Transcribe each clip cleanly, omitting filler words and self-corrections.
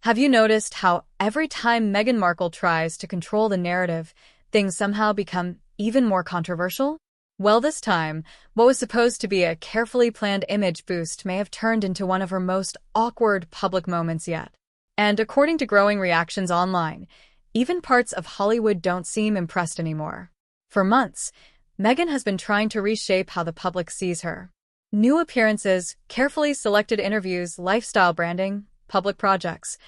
Have you noticed how every time Meghan Markle tries to control the narrative, things somehow become even more controversial? Well, this time, what was supposed to be a carefully planned image boost may have turned into one of her most awkward public moments yet. And according to growing reactions online, even parts of Hollywood don't seem impressed anymore. For months, Meghan has been trying to reshape how the public sees her. New appearances, carefully selected interviews, lifestyle branding, public projects.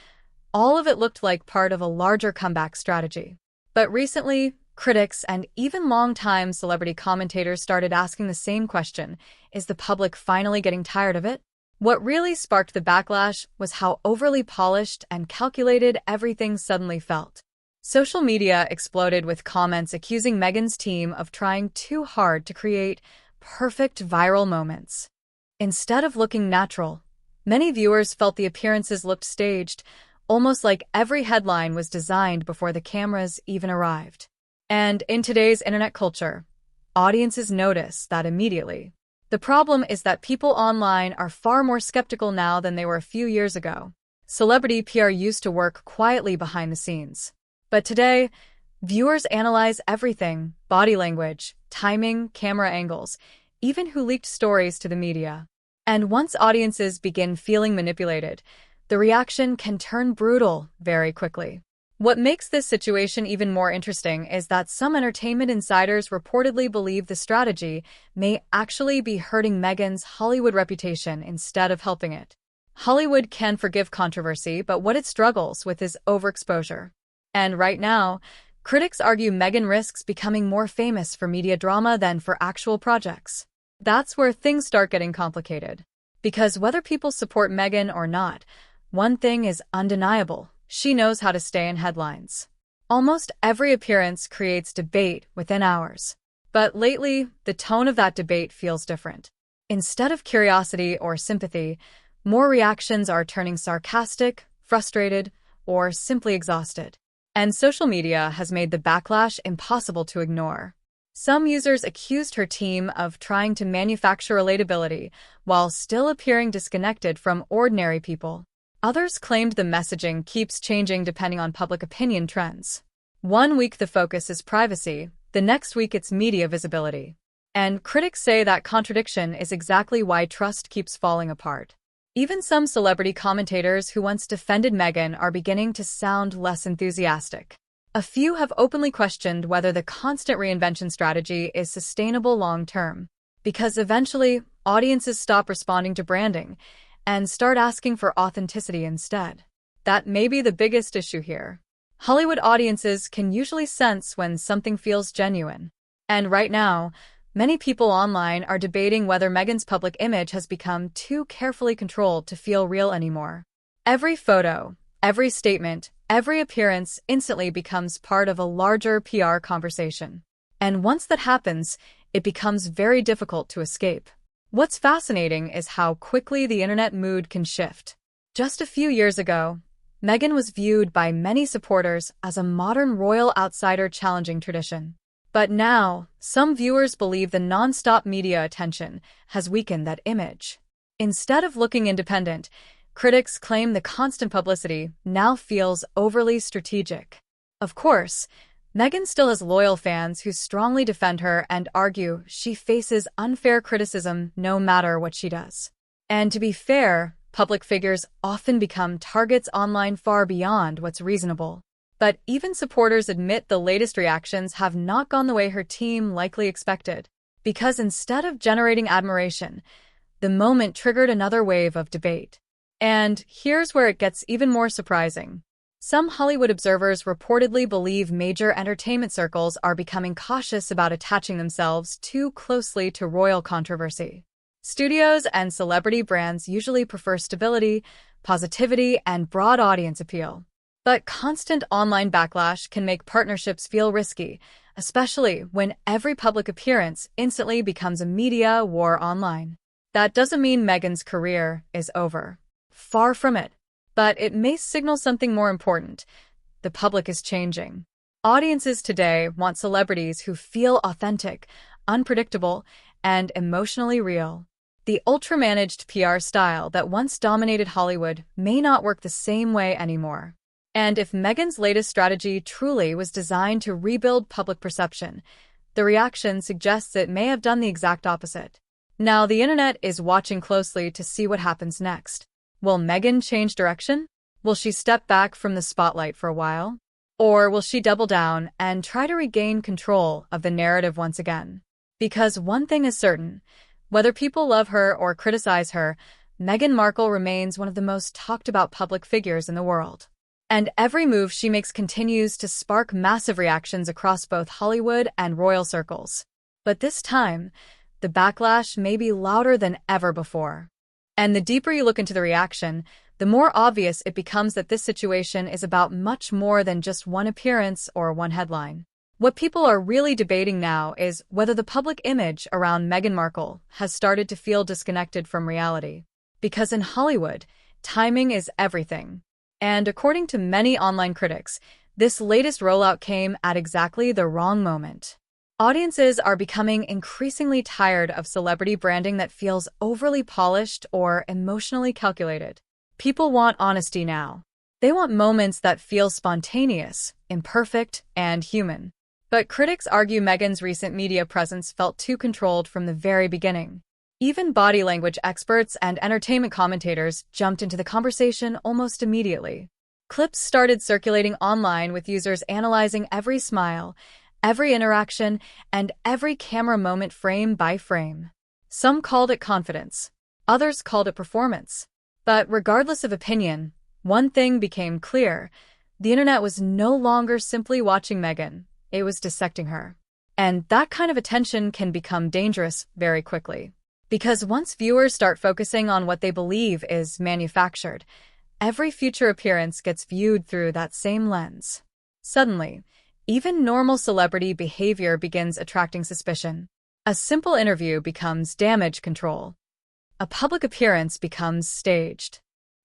All of it looked like part of a larger comeback strategy. But recently, critics and even longtime celebrity commentators started asking the same question: is the public finally getting tired of it? What really sparked the backlash was how overly polished and calculated everything suddenly felt. Social media exploded with comments accusing Meghan's team of trying too hard to create perfect viral moments. Instead of looking natural, many viewers felt the appearances looked staged, almost like every headline was designed before the cameras even arrived. And in today's internet culture, audiences notice that immediately. The problem is that people online are far more skeptical now than they were a few years ago. Celebrity PR used to work quietly behind the scenes. But today, viewers analyze everything: body language, timing, camera angles, even who leaked stories to the media. And once audiences begin feeling manipulated, the reaction can turn brutal very quickly. What makes this situation even more interesting is that some entertainment insiders reportedly believe the strategy may actually be hurting Meghan's Hollywood reputation instead of helping it. Hollywood can forgive controversy, but what it struggles with is overexposure. And right now, critics argue Meghan risks becoming more famous for media drama than for actual projects. That's where things start getting complicated. Because whether people support Meghan or not, one thing is undeniable: she knows how to stay in headlines. Almost every appearance creates debate within hours. But lately, the tone of that debate feels different. Instead of curiosity or sympathy, more reactions are turning sarcastic, frustrated, or simply exhausted. And social media has made the backlash impossible to ignore. Some users accused her team of trying to manufacture relatability while still appearing disconnected from ordinary people. Others claimed the messaging keeps changing depending on public opinion trends. One week the focus is privacy, the next week it's media visibility. And critics say that contradiction is exactly why trust keeps falling apart. Even some celebrity commentators who once defended Meghan are beginning to sound less enthusiastic. A few have openly questioned whether the constant reinvention strategy is sustainable long-term, because eventually audiences stop responding to branding and start asking for authenticity instead. That may be the biggest issue here. Hollywood audiences can usually sense when something feels genuine. And right now, many people online are debating whether Meghan's public image has become too carefully controlled to feel real anymore. Every photo, every statement, every appearance instantly becomes part of a larger PR conversation. And once that happens, it becomes very difficult to escape. What's fascinating is how quickly the internet mood can shift. Just a few years ago, Meghan was viewed by many supporters as a modern royal outsider challenging tradition. But now, some viewers believe the non-stop media attention has weakened that image. Instead of looking independent, critics claim the constant publicity now feels overly strategic. Of course, Meghan still has loyal fans who strongly defend her and argue she faces unfair criticism no matter what she does. And to be fair, public figures often become targets online far beyond what's reasonable. But even supporters admit the latest reactions have not gone the way her team likely expected. Because instead of generating admiration, the moment triggered another wave of debate. And here's where it gets even more surprising. Some Hollywood observers reportedly believe major entertainment circles are becoming cautious about attaching themselves too closely to royal controversy. Studios and celebrity brands usually prefer stability, positivity, and broad audience appeal. But constant online backlash can make partnerships feel risky, especially when every public appearance instantly becomes a media war online. That doesn't mean Meghan's career is over. Far from it. But it may signal something more important. The public is changing. Audiences today want celebrities who feel authentic, unpredictable, and emotionally real. The ultra-managed PR style that once dominated Hollywood may not work the same way anymore. And if Meghan's latest strategy truly was designed to rebuild public perception, the reaction suggests it may have done the exact opposite. Now, the internet is watching closely to see what happens next. Will Meghan change direction? Will she step back from the spotlight for a while? Or will she double down and try to regain control of the narrative once again? Because one thing is certain, whether people love her or criticize her, Meghan Markle remains one of the most talked about public figures in the world. And every move she makes continues to spark massive reactions across both Hollywood and royal circles. But this time, the backlash may be louder than ever before. And the deeper you look into the reaction, the more obvious it becomes that this situation is about much more than just one appearance or one headline. What people are really debating now is whether the public image around Meghan Markle has started to feel disconnected from reality. Because in Hollywood, timing is everything. And according to many online critics, this latest rollout came at exactly the wrong moment. Audiences are becoming increasingly tired of celebrity branding that feels overly polished or emotionally calculated. People want honesty now. They want moments that feel spontaneous, imperfect, and human. But critics argue Meghan's recent media presence felt too controlled from the very beginning. Even body language experts and entertainment commentators jumped into the conversation almost immediately. Clips started circulating online with users analyzing every smile, every interaction, and every camera moment frame by frame. Some called it confidence. Others called it performance. But regardless of opinion, one thing became clear. The internet was no longer simply watching Meghan. It was dissecting her. And that kind of attention can become dangerous very quickly. Because once viewers start focusing on what they believe is manufactured, every future appearance gets viewed through that same lens. Suddenly, even normal celebrity behavior begins attracting suspicion. A simple interview becomes damage control. A public appearance becomes staged.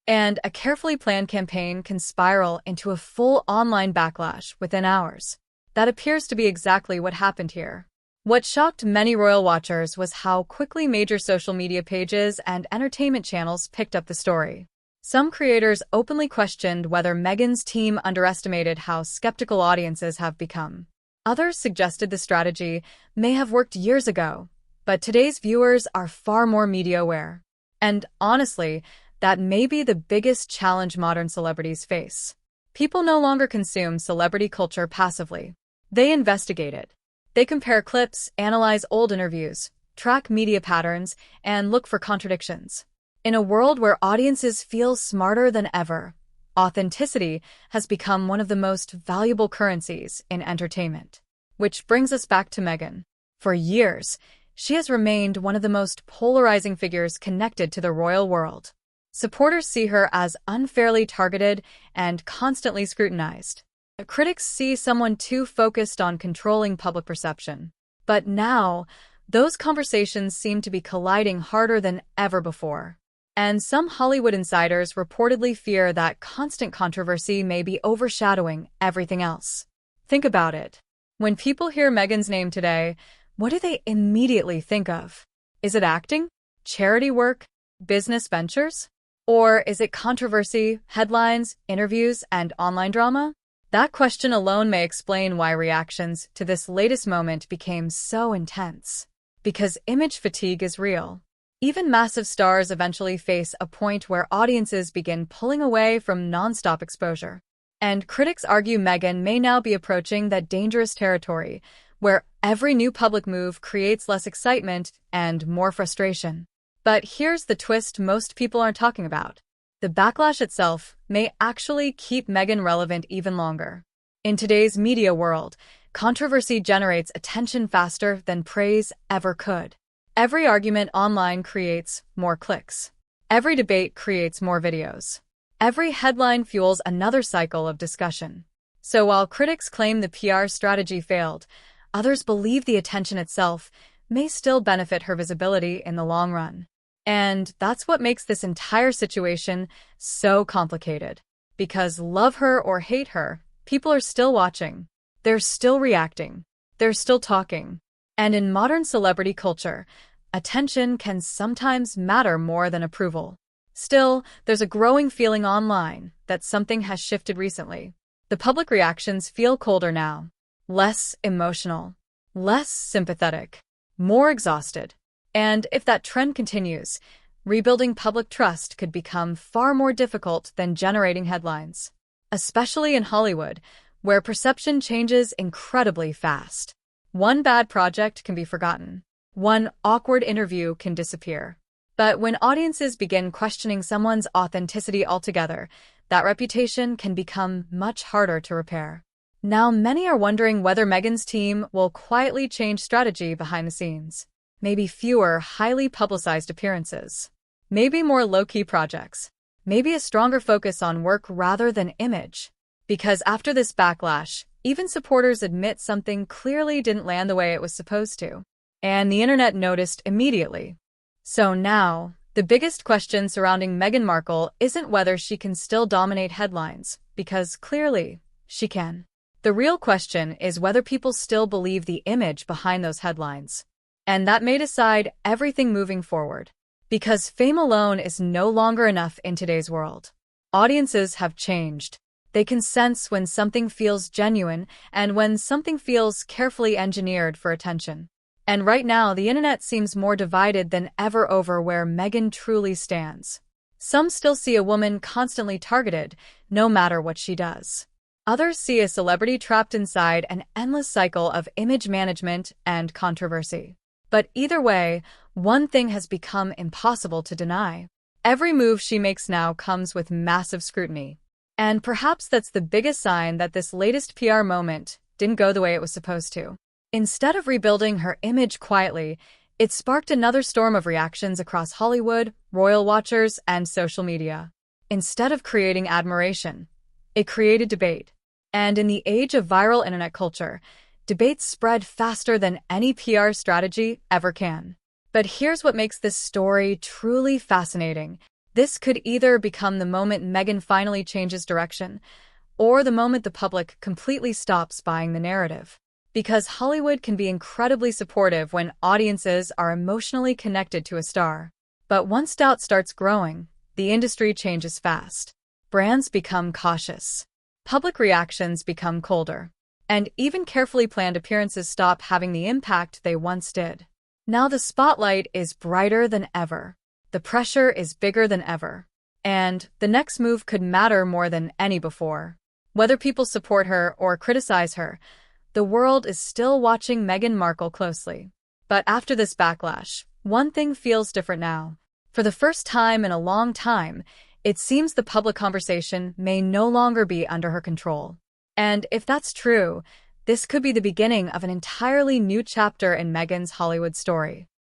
And a carefully planned campaign can spiral into a full online backlash within hours. That appears to be exactly what happened here. What shocked many royal watchers was how quickly major social media pages and entertainment channels picked up the story. Some creators openly questioned whether Meghan's team underestimated how skeptical audiences have become. Others suggested the strategy may have worked years ago, but today's viewers are far more media-aware. And honestly, that may be the biggest challenge modern celebrities face. People no longer consume celebrity culture passively. They investigate it. They compare clips, analyze old interviews, track media patterns, and look for contradictions. In a world where audiences feel smarter than ever, authenticity has become one of the most valuable currencies in entertainment. Which brings us back to Meghan. For years, she has remained one of the most polarizing figures connected to the royal world. Supporters see her as unfairly targeted and constantly scrutinized. Critics see someone too focused on controlling public perception. But now, those conversations seem to be colliding harder than ever before. And some Hollywood insiders reportedly fear that constant controversy may be overshadowing everything else. Think about it. When people hear Meghan's name today, what do they immediately think of? Is it acting? Charity work? Business ventures? Or is it controversy, headlines, interviews, and online drama? That question alone may explain why reactions to this latest moment became so intense. Because image fatigue is real. Even massive stars eventually face a point where audiences begin pulling away from non-stop exposure. And critics argue Meghan may now be approaching that dangerous territory, where every new public move creates less excitement and more frustration. But here's the twist most people aren't talking about. The backlash itself may actually keep Meghan relevant even longer. In today's media world, controversy generates attention faster than praise ever could. Every argument online creates more clicks. Every debate creates more videos. Every headline fuels another cycle of discussion. So while critics claim the PR strategy failed, others believe the attention itself may still benefit her visibility in the long run. And that's what makes this entire situation so complicated. Because love her or hate her, people are still watching. They're still reacting. They're still talking. And in modern celebrity culture, attention can sometimes matter more than approval. Still, there's a growing feeling online that something has shifted recently. The public reactions feel colder now, less emotional, less sympathetic, more exhausted. And if that trend continues, rebuilding public trust could become far more difficult than generating headlines, especially in Hollywood, where perception changes incredibly fast. One bad project can be forgotten. One awkward interview can disappear. But when audiences begin questioning someone's authenticity altogether, that reputation can become much harder to repair. Now, many are wondering whether Meghan's team will quietly change strategy behind the scenes. Maybe fewer, highly publicized appearances. Maybe more low-key projects. Maybe a stronger focus on work rather than image. Because after this backlash, even supporters admit something clearly didn't land the way it was supposed to. And the internet noticed immediately. So now, the biggest question surrounding Meghan Markle isn't whether she can still dominate headlines, because clearly, she can. The real question is whether people still believe the image behind those headlines. And that may decide everything moving forward. Because fame alone is no longer enough in today's world. Audiences have changed. They can sense when something feels genuine and when something feels carefully engineered for attention. And right now, the internet seems more divided than ever over where Meghan truly stands. Some still see a woman constantly targeted, no matter what she does. Others see a celebrity trapped inside an endless cycle of image management and controversy. But either way, one thing has become impossible to deny. Every move she makes now comes with massive scrutiny. And perhaps that's the biggest sign that this latest PR moment didn't go the way it was supposed to. Instead of rebuilding her image quietly, it sparked another storm of reactions across Hollywood, royal watchers, and social media. Instead of creating admiration, it created debate. And in the age of viral internet culture, debates spread faster than any PR strategy ever can. But here's what makes this story truly fascinating. This could either become the moment Meghan finally changes direction, or the moment the public completely stops buying the narrative. Because Hollywood can be incredibly supportive when audiences are emotionally connected to a star. But once doubt starts growing, the industry changes fast. Brands become cautious. Public reactions become colder. And even carefully planned appearances stop having the impact they once did. Now the spotlight is brighter than ever. The pressure is bigger than ever. And the next move could matter more than any before. Whether people support her or criticize her, the world is still watching Meghan Markle closely. But after this backlash, one thing feels different now. For the first time in a long time, it seems the public conversation may no longer be under her control. And if that's true, this could be the beginning of an entirely new chapter in Meghan's Hollywood story.